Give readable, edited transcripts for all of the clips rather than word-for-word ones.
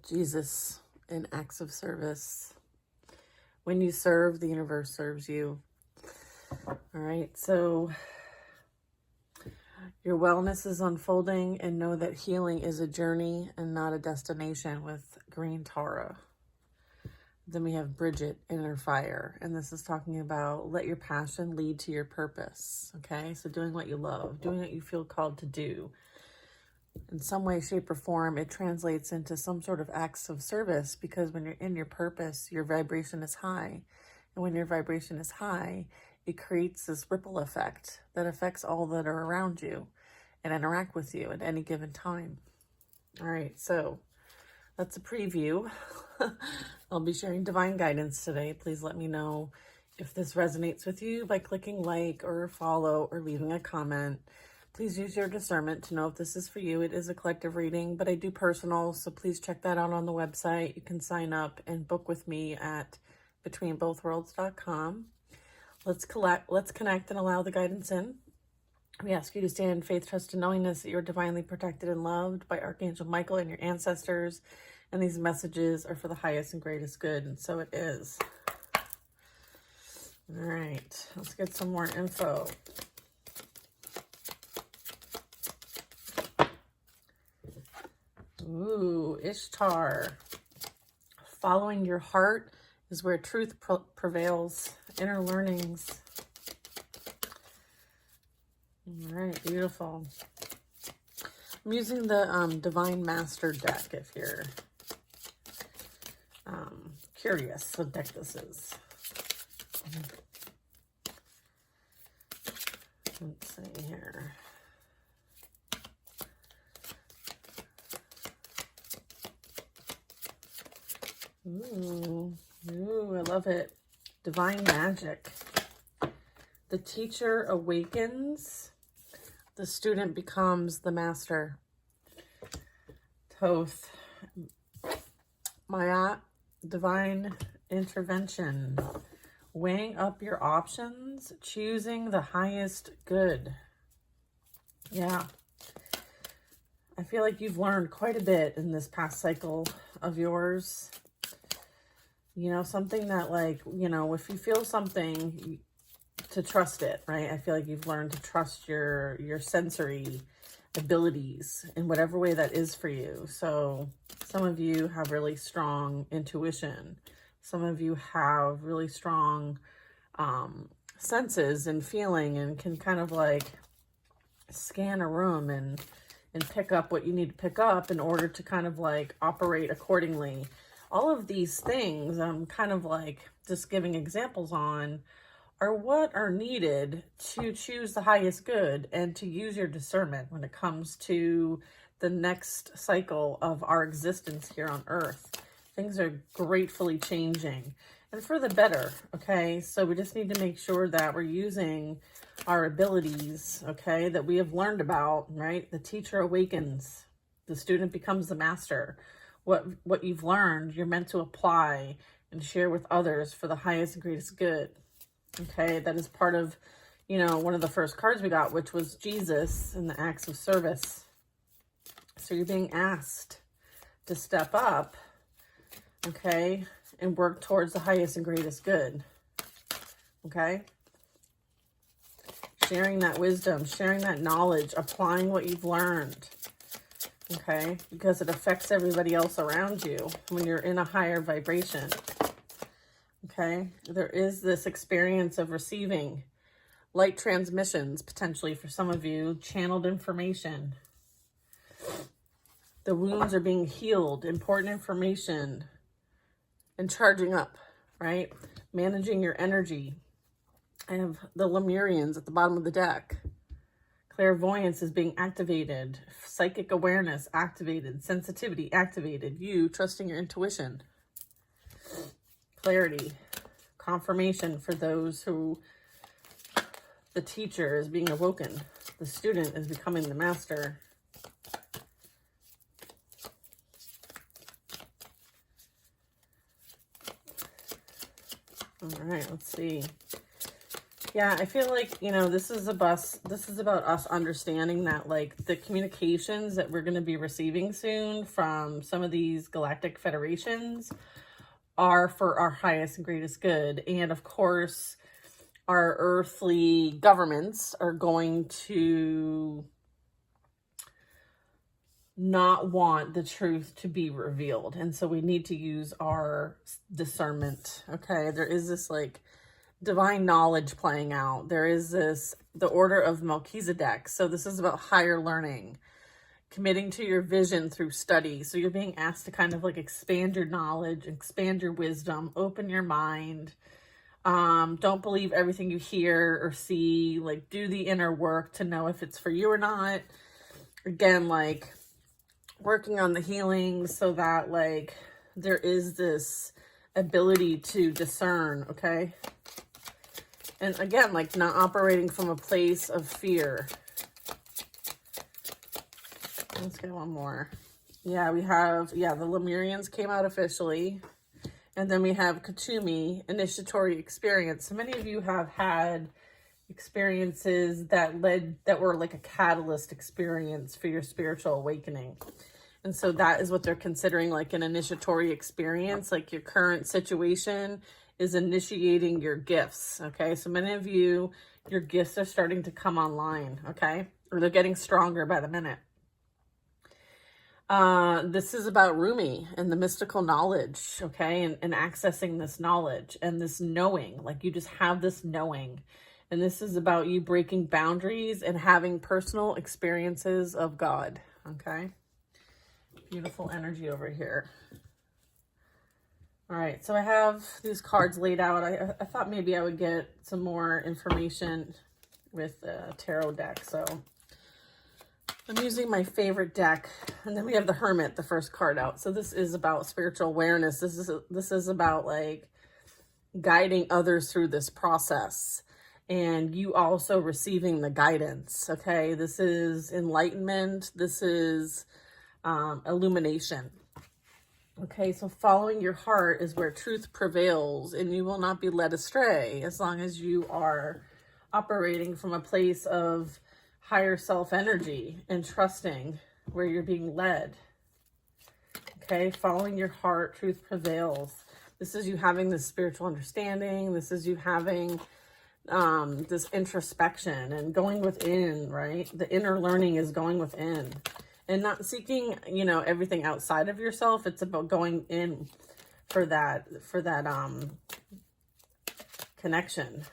Jesus in acts of service. When you serve, the universe serves you. All right, so your wellness is unfolding, and know that healing is a journey and not a destination with green Tara. Then we have Bridget, Inner Fire, and this is talking about let your passion lead to your purpose. Okay, so doing what you love, doing what you feel called to do. In some way, shape, or form, it translates into some sort of acts of service, because when you're in your purpose, your vibration is high. And when your vibration is high, it creates this ripple effect that affects all that are around you and interact with you at any given time. All right, so that's a preview. I'll be sharing divine guidance today. Please let me know if this resonates with you by clicking like or follow or leaving a comment. Please use your discernment to know if this is for you. It is a collective reading, but I do personal, so please check that out on the website. You can sign up and book with me at betweenbothworlds.com. Let's connect and allow the guidance in. We ask you to stand in faith, trust, and knowingness that you're divinely protected and loved by Archangel Michael and your ancestors, and these messages are for the highest and greatest good, and so it is. All right, let's get some more info. Ooh, Ishtar. Following your heart is where truth prevails. Inner learnings. All right, beautiful. I'm using the Divine Master deck if you're curious what deck this is. Let's see here. Ooh, I love it. Divine Magic. The teacher awakens. The student becomes the master. Thoth. Maya. Divine intervention. Weighing up your options. Choosing the highest good. Yeah. I feel like you've learned quite a bit in this past cycle of yours. You know, something that, like, you know, if you feel something, to trust it, right? I feel like you've learned to trust your sensory abilities in whatever way that is for you. So some of you have really strong intuition. Some of you have really strong senses and feeling, and can kind of like scan a room and pick up what you need to pick up in order to kind of like operate accordingly. All of these things I'm kind of like just giving examples on are what are needed to choose the highest good and to use your discernment when it comes to the next cycle of our existence here on Earth. Things are gratefully changing and for the better, okay? So we just need to make sure that we're using our abilities, okay, that we have learned about, right? The teacher awakens, the student becomes the master. What you've learned, you're meant to apply and share with others for the highest and greatest good. Okay, that is part of, you know, one of the first cards we got, which was Jesus and the acts of service. So you're being asked to step up, okay, and work towards the highest and greatest good. Okay? Sharing that wisdom, sharing that knowledge, applying what you've learned. Okay, because it affects everybody else around you when you're in a higher vibration. Okay, there is this experience of receiving light transmissions, potentially for some of you, channeled information. The wounds are being healed, important information, and charging up, right? Managing your energy. I have the Lemurians at the bottom of the deck. Clairvoyance is being activated. Psychic awareness activated. Sensitivity activated. You trusting your intuition. Clarity. Confirmation for those who the teacher is being awoken. The student is becoming the master. All right, let's see. Yeah, I feel like, you know, this is about us understanding that, like, the communications that we're going to be receiving soon from some of these galactic federations are for our highest and greatest good. And of course, our earthly governments are going to not want the truth to be revealed. And so we need to use our discernment. Okay. There is this like divine knowledge playing out. There is this, the order of Melchizedek. So this is about higher learning, committing to your vision through study. So you're being asked to kind of like expand your knowledge, expand your wisdom, open your mind. Don't believe everything you hear or see, like do the inner work to know if it's for you or not. Again, like working on the healing so that like there is this ability to discern, okay? And again, like not operating from a place of fear. Let's get one more. Yeah, we have, the Lemurians came out officially. And then we have Katumi, initiatory experience. So many of you have had experiences that were like a catalyst experience for your spiritual awakening. And so that is what they're considering like an initiatory experience. Like your current situation is initiating your gifts, okay? So many of you, your gifts are starting to come online, okay? Or they're getting stronger by the minute. This is about Rumi and the mystical knowledge, okay? And accessing this knowledge and this knowing, like you just have this knowing. And this is about you breaking boundaries and having personal experiences of God, okay? Beautiful energy over here. All right, so I have these cards laid out. I thought maybe I would get some more information with the tarot deck, so I'm using my favorite deck. And then we have the Hermit, the first card out. So this is about spiritual awareness. This is about like guiding others through this process and you also receiving the guidance, okay? This is enlightenment. This is illumination. Okay, so following your heart is where truth prevails and you will not be led astray as long as you are operating from a place of higher self energy and trusting where you're being led. Okay, following your heart, truth prevails. This is you having this spiritual understanding. This is you having this introspection and going within, right? The inner learning is going within. And not seeking, you know, everything outside of yourself. It's about going in for that connection.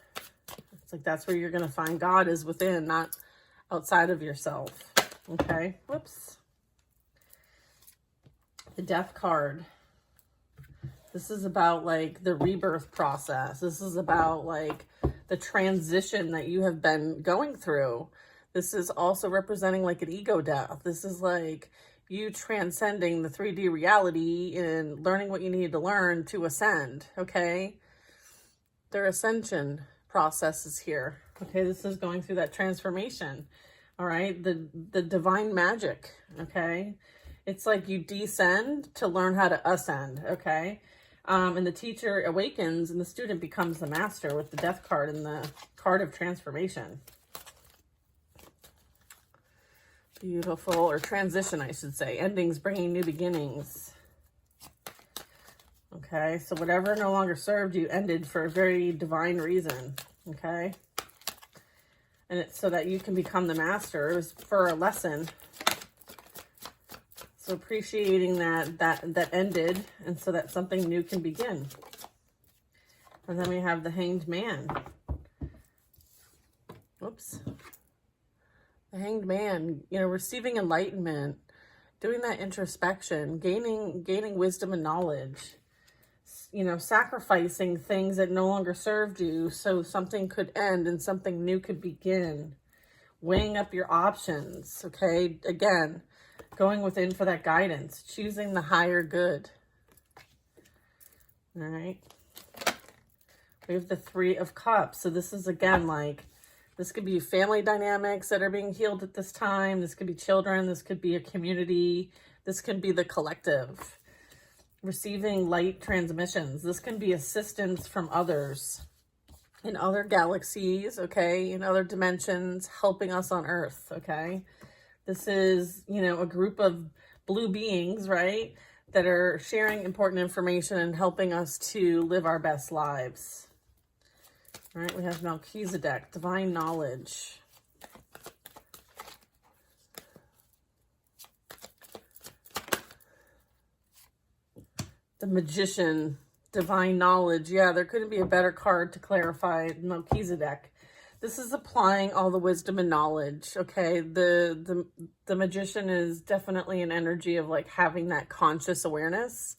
It's like that's where you're going to find God is within, not outside of yourself. Okay. Whoops. The Death card. This is about like the rebirth process. This is about like the transition that you have been going through. This is also representing like an ego death. This is like you transcending the 3D reality and learning what you need to learn to ascend, okay? Their ascension process is here. Okay, this is going through that transformation, all right? The divine magic, okay? It's like you descend to learn how to ascend, okay? And the teacher awakens and the student becomes the master with the Death card and the card of transformation. Beautiful, or transition, I should say. Endings bringing new beginnings. Okay, so whatever no longer served you ended for a very divine reason. Okay, and it's so that you can become the master. It was for a lesson. So appreciating that ended, and so that something new can begin. And then we have the Hanged Man. Whoops. The Hanged Man, you know, receiving enlightenment, doing that introspection, gaining wisdom and knowledge, you know, sacrificing things that no longer served you so something could end and something new could begin, weighing up your options, okay? Again, going within for that guidance, choosing the higher good. All right. We have the Three of Cups. So this is, again, like, this could be family dynamics that are being healed at this time. This could be children. This could be a community. This could be the collective. Receiving light transmissions. This can be assistance from others. in other galaxies, okay, in other dimensions, helping us on Earth, okay? This is, you know, a group of blue beings, right, that are sharing important information and helping us to live our best lives. All right, we have Melchizedek, divine knowledge. The magician, divine knowledge. Yeah, there couldn't be a better card to clarify Melchizedek. This is applying all the wisdom and knowledge, okay? The magician is definitely an energy of like having that conscious awareness,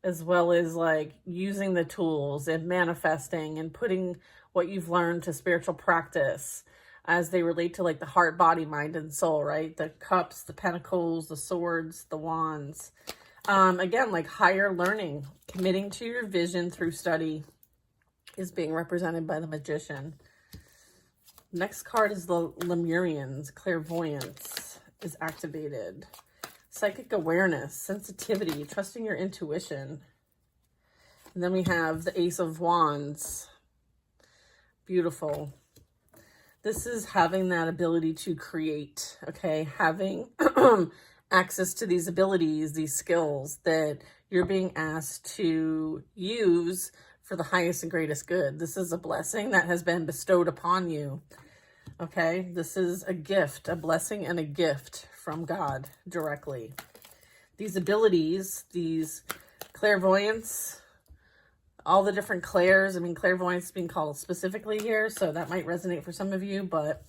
as well as like using the tools and manifesting and putting what you've learned to spiritual practice as they relate to like the heart, body, mind, and soul, right? The cups, the pentacles, the swords, the wands. Again, like higher learning, committing to your vision through study is being represented by the magician. Next card is the Lemurians. Clairvoyance is activated. Psychic awareness, sensitivity, trusting your intuition. And then we have the Ace of Wands. Beautiful. This is having that ability to create, okay? Having access to these abilities, these skills that you're being asked to use for the highest and greatest good. This is a blessing that has been bestowed upon you. Okay, this is a gift, a blessing and a gift from God directly. These abilities, these clairvoyance, all the different clairs. I mean, clairvoyance is being called specifically here, so that might resonate for some of you, but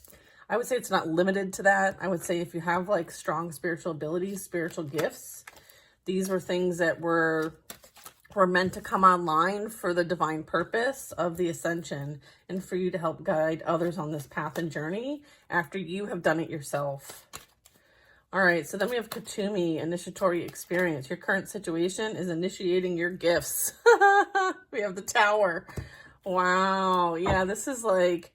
I would say it's not limited to that. I would say if you have like strong spiritual abilities, spiritual gifts, these were things that were meant to come online for the divine purpose of the ascension and for you to help guide others on this path and journey after you have done it yourself. All right, so then we have Katumi, initiatory experience. Your current situation is initiating your gifts. We have the Tower. Wow. Yeah, this is like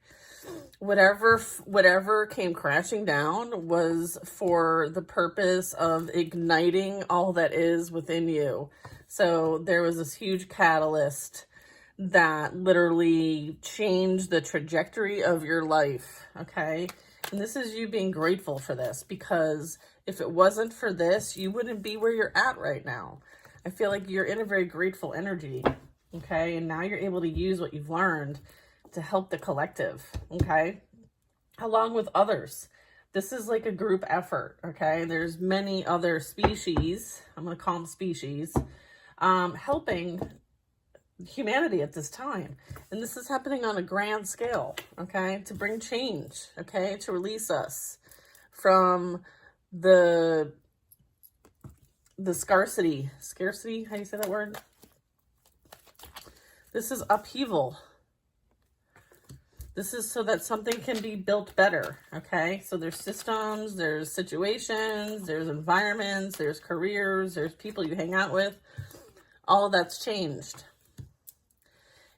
whatever came crashing down was for the purpose of igniting all that is within you. So there was this huge catalyst that literally changed the trajectory of your life, okay? And this is you being grateful for this, because if it wasn't for this, you wouldn't be where you're at right now. I feel like you're in a very grateful energy, okay? And now you're able to use what you've learned to help the collective, okay? Along with others. This is like a group effort, okay? There's many other species, I'm going to call them species, helping humanity at this time. And this is happening on a grand scale, okay? To bring change, okay? To release us from the scarcity, how do you say that word? This is upheaval. This is so that something can be built better, okay? So there's systems, there's situations, there's environments, there's careers, there's people you hang out with. All of that's changed.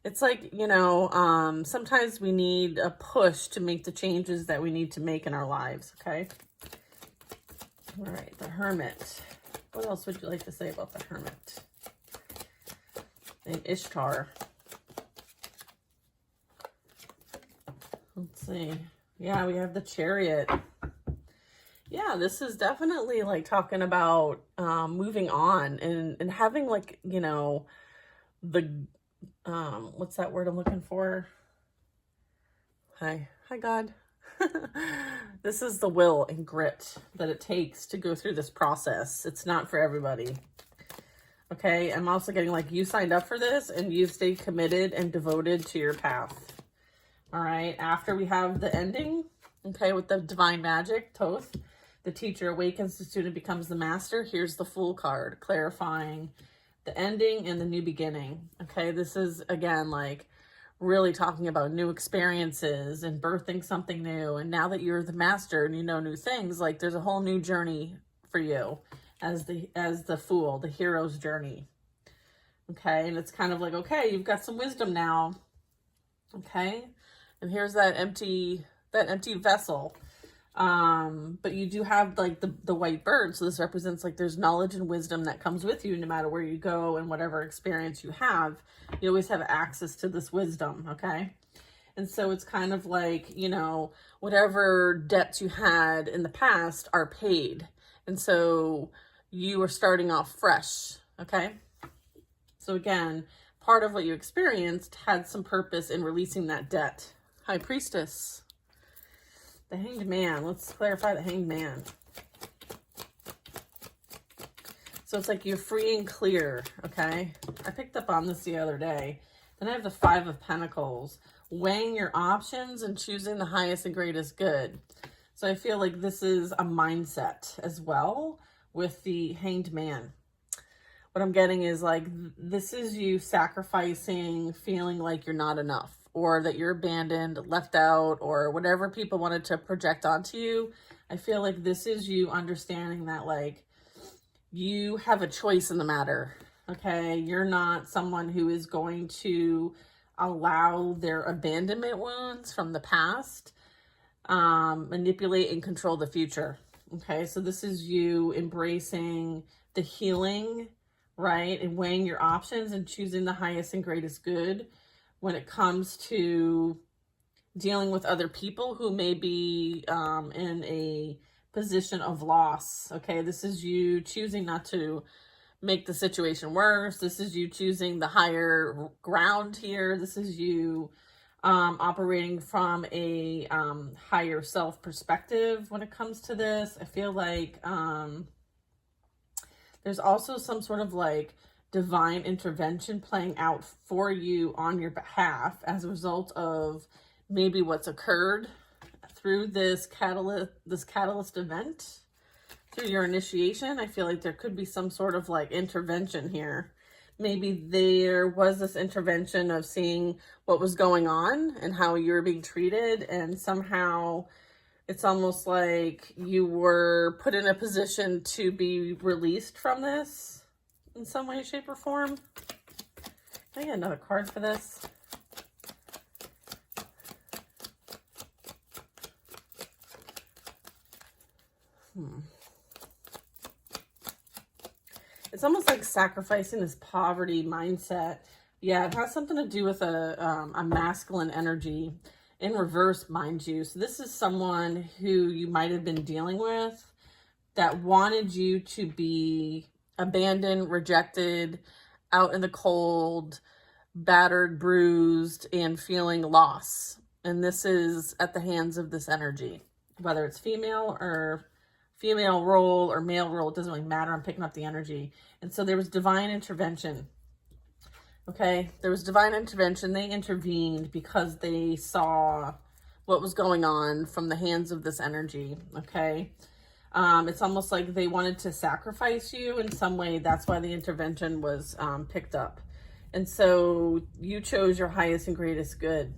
It's like, you know, sometimes we need a push to make the changes that we need to make in our lives, okay? All right, the Hermit. What else would you like to say about the Hermit? And Ishtar. Let's see. Yeah, we have the Chariot. Yeah, this is definitely like talking about moving on and having like, you know, the, what's that word I'm looking for? Hi God. This is the will and grit that it takes to go through this process. It's not for everybody. Okay, I'm also getting like you signed up for this and you've stayed committed and devoted to your path. All right, after we have the ending, okay, with the divine magic, Thoth, the teacher awakens, the student becomes the master. Here's the Fool card, clarifying the ending and the new beginning. Okay, this is, again, like really talking about new experiences and birthing something new. And now that you're the master and you know new things, like there's a whole new journey for you as the Fool, the hero's journey. Okay, and it's kind of like, okay, you've got some wisdom now. Okay, and here's that empty vessel. But you do have like the white bird. So this represents like there's knowledge and wisdom that comes with you no matter where you go and whatever experience you have. You always have access to this wisdom, okay? And so it's kind of like, you know, whatever debts you had in the past are paid. And so you are starting off fresh, okay? So again, part of what you experienced had some purpose in releasing that debt. High Priestess. The Hanged Man. Let's clarify the Hanged Man. So it's like you're free and clear, okay? I picked up on this the other day. Then I have the Five of Pentacles. Weighing your options and choosing the highest and greatest good. So I feel like this is a mindset as well with the Hanged Man. What I'm getting is like, this is you sacrificing, feeling like you're not enough, or that you're abandoned, left out, or whatever people wanted to project onto you. I feel like this is you understanding that like you have a choice in the matter, okay? You're not someone who is going to allow their abandonment wounds from the past manipulate and control the future, okay? So this is you embracing the healing, right? And weighing your options and choosing the highest and greatest good when it comes to dealing with other people who may be in a position of loss, okay? This is you choosing not to make the situation worse. This is you choosing the higher ground here. This is you operating from a higher self perspective when it comes to this. I feel like there's also some sort of like divine intervention playing out for you on your behalf as a result of maybe what's occurred through this catalyst event. Through your initiation, I feel like there could be some sort of like intervention here. Maybe there was this intervention of seeing what was going on and how you were being treated, and somehow it's almost like you were put in a position to be released from this in some way, shape, or form. Can I get another card for this? It's almost like sacrificing this poverty mindset. Yeah, it has something to do with a masculine energy in reverse, mind you. So this is someone who you might have been dealing with that wanted you to be abandoned, rejected, out in the cold, battered, bruised, and feeling loss. And this is at the hands of this energy, whether it's female role or male role, it doesn't really matter. I'm picking up the energy. And so there was divine intervention. Okay, there was divine intervention. They intervened because they saw what was going on from the hands of this energy. Okay, it's almost like they wanted to sacrifice you in some way. That's why the intervention was picked up. And so you chose your highest and greatest good.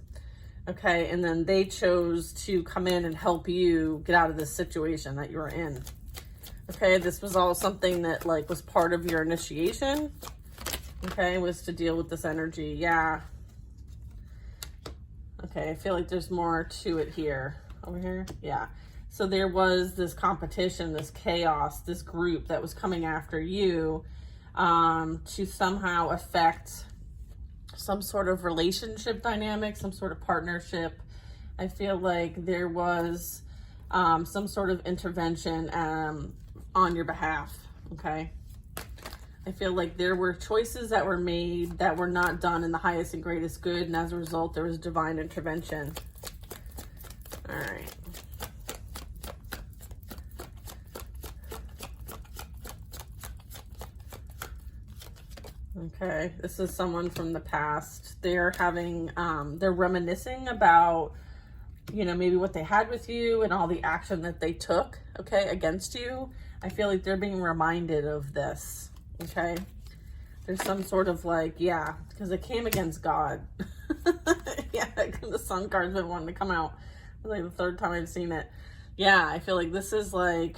Okay, and then they chose to come in and help you get out of this situation that you were in. Okay, this was all something that like was part of your initiation. Okay, was to deal with this energy. Yeah. Okay, I feel like there's more to it here. Over here? Yeah. So there was this competition, this chaos, this group that was coming after you to somehow affect some sort of relationship dynamic, some sort of partnership. I feel like there was some sort of intervention on your behalf, okay? I feel like there were choices that were made that were not done in the highest and greatest good, and as a result, there was divine intervention. All right. Okay, this is someone from the past. They're having, they're reminiscing about, you know, maybe what they had with you and all the action that they took, okay, against you. I feel like they're being reminded of this, okay? There's some sort of like, yeah, because it came against God. Yeah, the Sun card's been wanting to come out. It's like the third time I've seen it. Yeah, I feel like this is like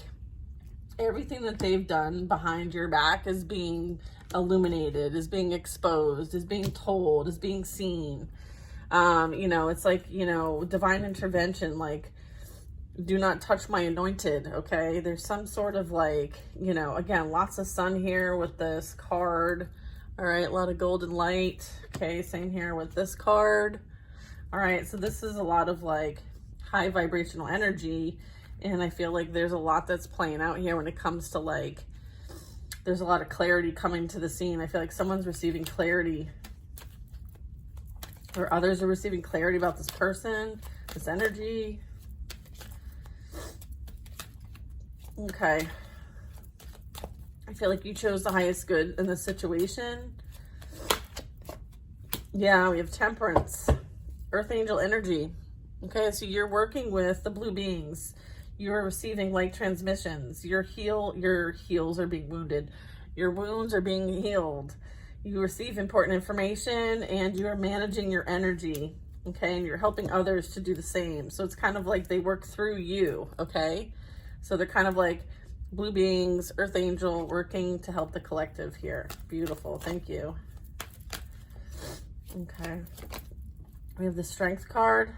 everything that they've done behind your back is being illuminated, is being exposed, is being told, is being seen. You know, it's like, you know, divine intervention, like do not touch my anointed, okay? There's some sort of like, you know, again, lots of sun here with this card. All right, a lot of golden light. Okay, same here with this card. All right, so this is a lot of like high vibrational energy, and I feel like there's a lot that's playing out here when it comes to like, there's a lot of clarity coming to the scene. I feel like someone's receiving clarity, or others are receiving clarity about this person, this energy. Okay. I feel like you chose the highest good in this situation. Yeah, we have Temperance, Earth Angel energy. Okay, so you're working with the blue beings. You're receiving light transmissions. Your heels are being wounded. Your wounds are being healed. You receive important information and you are managing your energy. Okay, and you're helping others to do the same. So it's kind of like they work through you. Okay, so they're kind of like blue beings, Earth Angel, working to help the collective here. Beautiful. Thank you. Okay. We have the Strength card.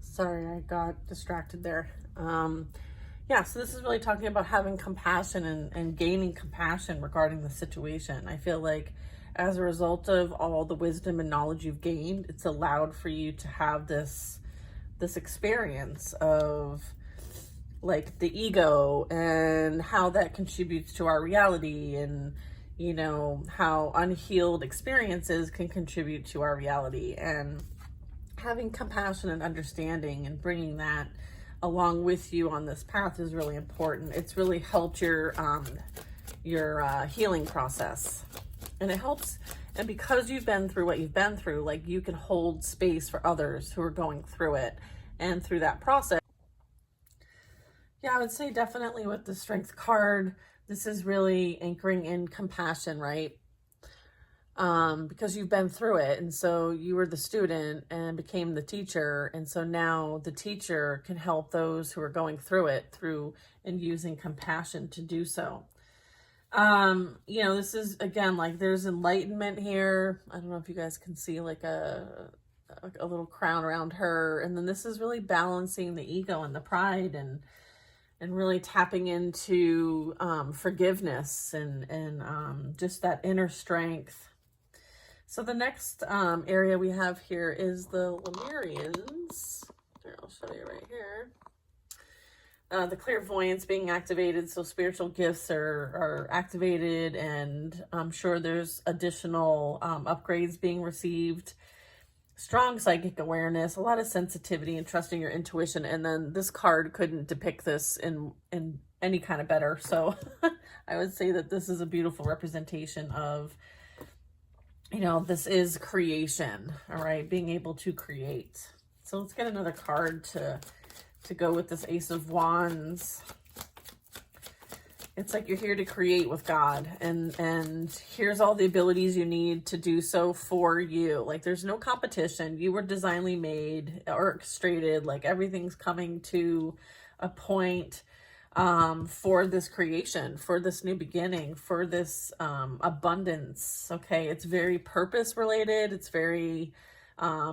Sorry, I got distracted there. Yeah, so this is really talking about having compassion and gaining compassion regarding the situation. I feel like as a result of all the wisdom and knowledge you've gained, it's allowed for you to have this experience of like the ego and how that contributes to our reality, and you know how unhealed experiences can contribute to our reality, and having compassion and understanding and bringing that along with you on this path is really important. It's really helped your healing process, and it helps. And because you've been through what you've been through, like you can hold space for others who are going through it, and through that process. Yeah, I would say definitely with the Strength card, this is really anchoring in compassion, right? Because you've been through it, and so you were the student and became the teacher, and so now the teacher can help those who are going through it through and using compassion to do so. You know, this is again like there's enlightenment here. I don't know if you guys can see like a little crown around her, and then this is really balancing the ego and the pride, and really tapping into forgiveness and just that inner strength. So the next area we have here is the Lemurians. Here, I'll show you right here. The clairvoyance being activated, so spiritual gifts are activated, and I'm sure there's additional upgrades being received. Strong psychic awareness, a lot of sensitivity and trusting your intuition. And then this card couldn't depict this in any kind of better. So I would say that this is a beautiful representation of, you know, this is creation, all right, being able to create. So let's get another card to go with this Ace of Wands. It's like you're here to create with God, and here's all the abilities you need to do so for you. Like there's no competition. You were divinely made, orchestrated, like everything's coming to a point for this creation, for this new beginning, for this abundance. Okay, it's very purpose related. It's very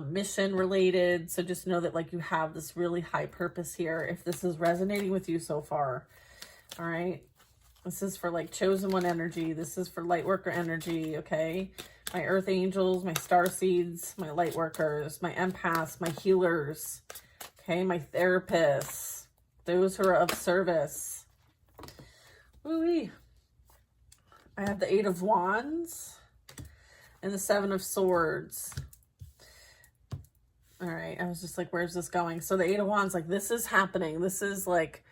mission related. So just know that like you have this really high purpose here if this is resonating with you so far. All right. This is for like chosen one energy. This is for light worker energy, okay? My earth angels, my star seeds, my light workers, my empaths, my healers, okay? My therapists, those who are of service. Ooh-wee. I have the Eight of Wands and the Seven of Swords. All right, I was just like, where's this going? So the Eight of Wands, like this is happening. This is like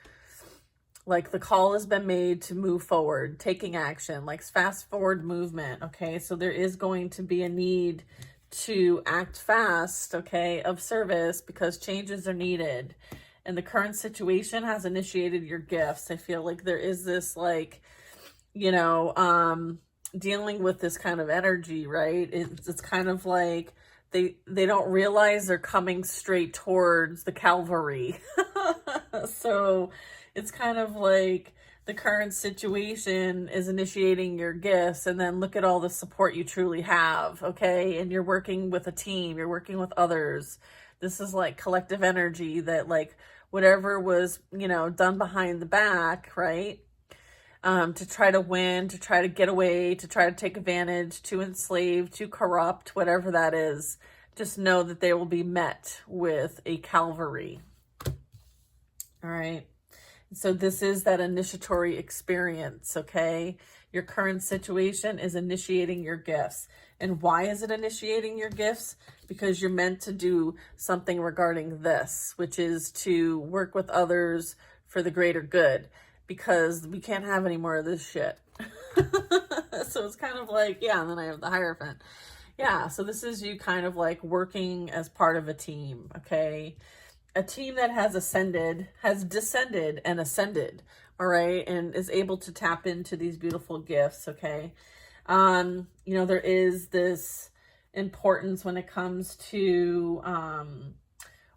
the call has been made to move forward, taking action, like fast forward movement. Okay, so there is going to be a need to act fast, okay, of service, because changes are needed. And the current situation has initiated your gifts. I feel like there is this like, you know, dealing with this kind of energy, right? It's kind of like they don't realize they're coming straight towards the Calvary. So it's kind of like the current situation is initiating your gifts, and then look at all the support you truly have, okay? And you're working with a team, you're working with others This is like collective energy that like whatever was, you know, done behind the back, right? To try to win, to try to get away, to try to take advantage, to enslave, to corrupt, whatever that is, just know that they will be met with a Calvary. All right. So this is that initiatory experience, okay? Your current situation is initiating your gifts. And why is it initiating your gifts? Because you're meant to do something regarding this, which is to work with others for the greater good, because we can't have any more of this shit. So it's kind of like, yeah, and then I have the Hierophant. Yeah, so this is you kind of like working as part of a team, okay? A team that has descended and ascended, all right, and is able to tap into these beautiful gifts, okay? You know, there is this importance when it comes to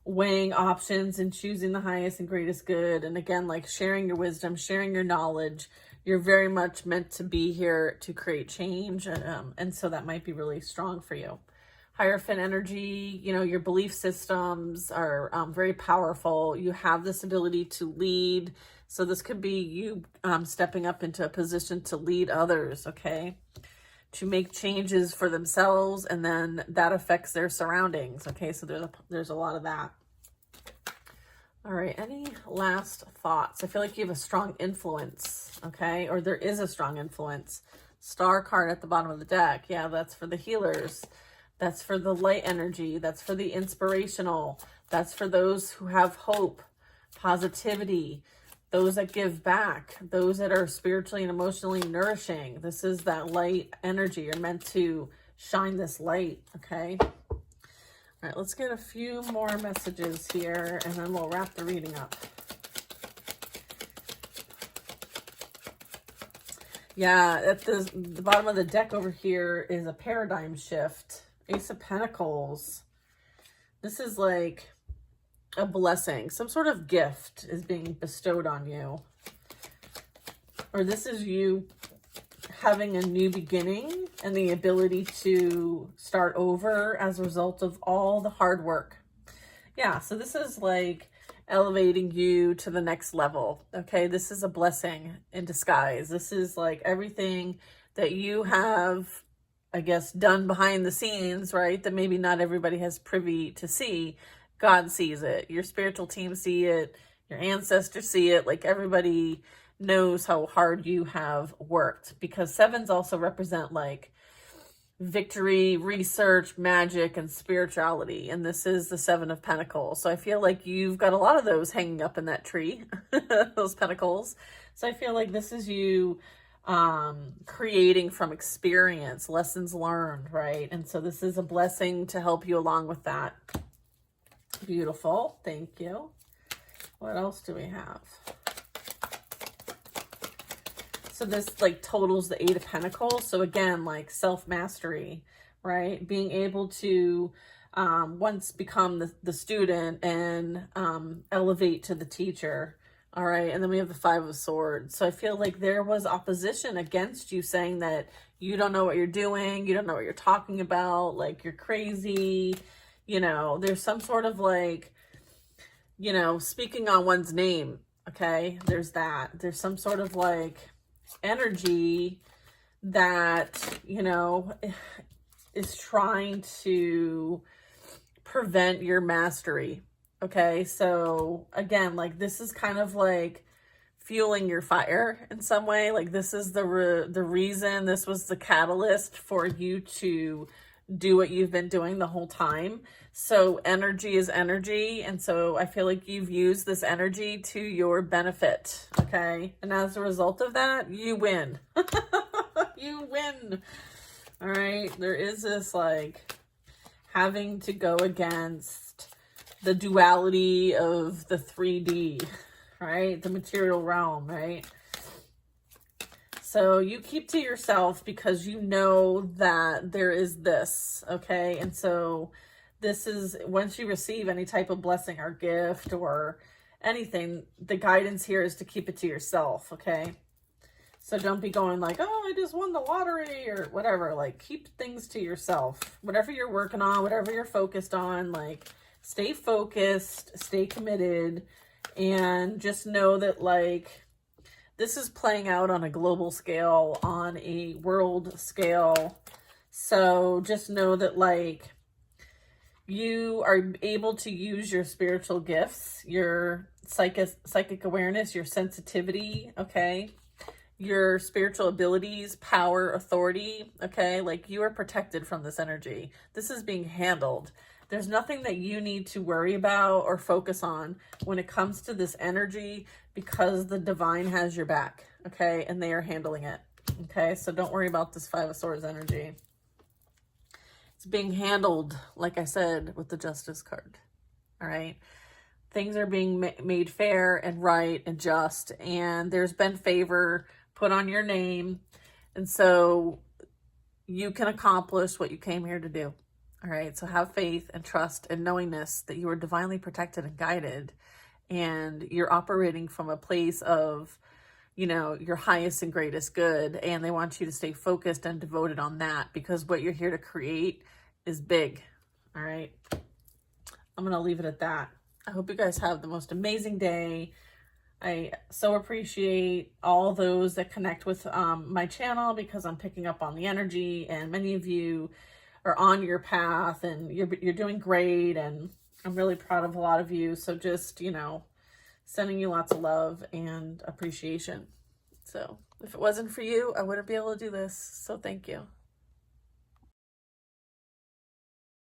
weighing options and choosing the highest and greatest good. And again, like sharing your wisdom, sharing your knowledge. You're very much meant to be here to create change. And so that might be really strong for you. Hierophant energy, you know, your belief systems are very powerful. You have this ability to lead. So this could be you stepping up into a position to lead others, okay? To make changes for themselves, and then that affects their surroundings, okay? So there's a lot of that. All right, any last thoughts? I feel like you have a strong influence, okay? Or there is a strong influence. Star card at the bottom of the deck. Yeah, that's for the healers. That's for the light energy. That's for the inspirational. That's for those who have hope, positivity, those that give back, those that are spiritually and emotionally nourishing. This is that light energy. You're meant to shine this light, okay? All right, let's get a few more messages here, and then we'll wrap the reading up. Yeah, at the bottom of the deck over here is a paradigm shift. Ace of Pentacles. This is like a blessing. Some sort of gift is being bestowed on you. Or this is you having a new beginning and the ability to start over as a result of all the hard work. Yeah, so this is like elevating you to the next level. Okay, this is a blessing in disguise. This is like everything that you have, I guess, done behind the scenes, right? That maybe not everybody has privy to see. God sees it. Your spiritual team see it. Your ancestors see it. Like everybody knows how hard you have worked, because sevens also represent like victory, research, magic, and spirituality. And this is the Seven of Pentacles. So I feel like you've got a lot of those hanging up in that tree, those pentacles. So I feel like this is you creating from experience, lessons learned, right? And so this is a blessing to help you along with that. Beautiful. Thank you. What else do we have? So this like totals the Eight of Pentacles. So again, like self-mastery, right? Being able to once become the student and elevate to the teacher. All right. And then we have the Five of Swords. So I feel like there was opposition against you, saying that you don't know what you're doing. You don't know what you're talking about. Like you're crazy. You know, there's some sort of like, you know, speaking on one's name. Okay. There's that. There's some sort of like energy that, you know, is trying to prevent your mastery. Okay, so again, like this is kind of like fueling your fire in some way. Like this is the reason, this was the catalyst for you to do what you've been doing the whole time. So energy is energy. And so I feel like you've used this energy to your benefit. Okay. And as a result of that, you win. You win. All right. There is this like having to go against the duality of the 3D, right? The material realm, right? So you keep to yourself because you know that there is this, okay? And so this is, once you receive any type of blessing or gift or anything, the guidance here is to keep it to yourself, okay? So don't be going like, oh, I just won the lottery or whatever. Like keep things to yourself. Whatever you're working on, whatever you're focused on, like stay focused, stay committed, and just know that, like, this is playing out on a global scale, on a world scale. So just know that, like, you are able to use your spiritual gifts, your psychic awareness, your sensitivity, okay? Your spiritual abilities, power, authority, okay? Like, you are protected from this energy. This is being handled. There's nothing that you need to worry about or focus on when it comes to this energy, because the divine has your back, okay? And they are handling it, okay? So don't worry about this Five of Swords energy. It's being handled, like I said, with the Justice card, all right? Things are being made fair and right and just, and there's been favor put on your name, and so you can accomplish what you came here to do. All right, so have faith and trust and knowingness that you are divinely protected and guided, and you're operating from a place of, you know, your highest and greatest good, and they want you to stay focused and devoted on that, because what you're here to create is big. All right, I'm gonna leave it at that. I hope you guys have the most amazing day. I so appreciate all those that connect with my channel, because I'm picking up on the energy, and many of you are on your path, and you're doing great, and I'm really proud of a lot of you. So just, you know, sending you lots of love and appreciation. So if it wasn't for you, I wouldn't be able to do this. So thank you.